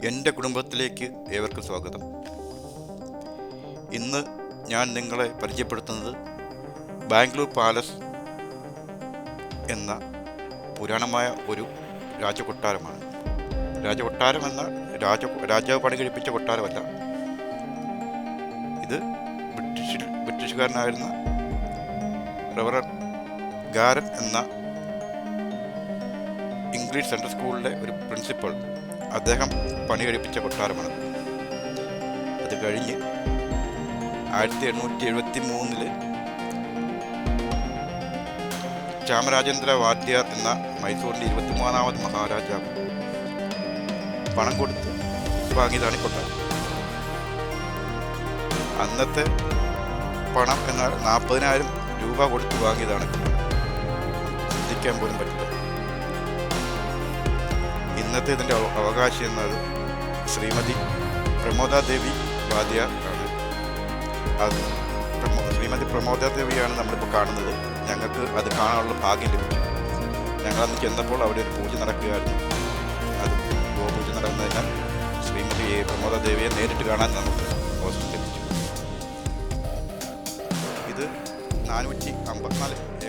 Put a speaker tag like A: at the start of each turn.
A: എൻ്റെ കുടുംബത്തിലേക്ക് ഏവർക്കും സ്വാഗതം. ഇന്ന് ഞാൻ നിങ്ങളെ പരിചയപ്പെടുത്തുന്നത് ബാംഗ്ലൂർ പാലസ് എന്ന പുരാണമായ ഒരു രാജകൊട്ടാരമാണ്. രാജകൊട്ടാരം എന്ന രാജാവ് പണി കഴിപ്പിച്ച കൊട്ടാരമല്ല. ഇത് ബ്രിട്ടീഷുകാരനായിരുന്ന റവറൻ ഗാരൻ എന്ന ഇംഗ്ലീഷ് സെൻട്രൽ സ്കൂളിലെ ഒരു പ്രിൻസിപ്പൽ അദ്ദേഹം പണി കഴിപ്പിച്ച കൊട്ടാരമാണ്. അത് കഴിഞ്ഞ് 1873 ചാമരാജേന്ദ്ര വാദ്യാർ എന്ന മൈസൂരിൻ്റെ 23ാമത് മഹാരാജാവ് പണം കൊടുത്ത് വാങ്ങിയതാണ് ഈ കൊട്ടാരം. അന്നത്തെ പണം എന്നാൽ 40,000 രൂപ കൊടുത്ത് വാങ്ങിയതാണ്. ചിന്തിക്കാൻ പോലും പറ്റില്ല. ഇന്നത്തെ ഇതിൻ്റെ അവകാശി എന്നത് ശ്രീമതി പ്രമോദാദേവി വാദ്യാർ ആണ്. ശ്രീമതി പ്രമോദാദേവിയാണ് നമ്മളിപ്പോൾ കാണുന്നത്. ഞങ്ങൾക്ക് അത് കാണാനുള്ള ഭാഗ്യം ലഭിച്ചു. ഞങ്ങളന്ന് ചെന്നപ്പോൾ അവിടെ ഒരു പൂജ നടക്കുകയായിരുന്നു. അത് ഗോപൂജ നടന്നതിനാൽ ശ്രീമതി പ്രമോദാദേവിയെ നേരിട്ട് കാണാൻ നമുക്ക് അവസരം ലഭിച്ചു. ഇത് 454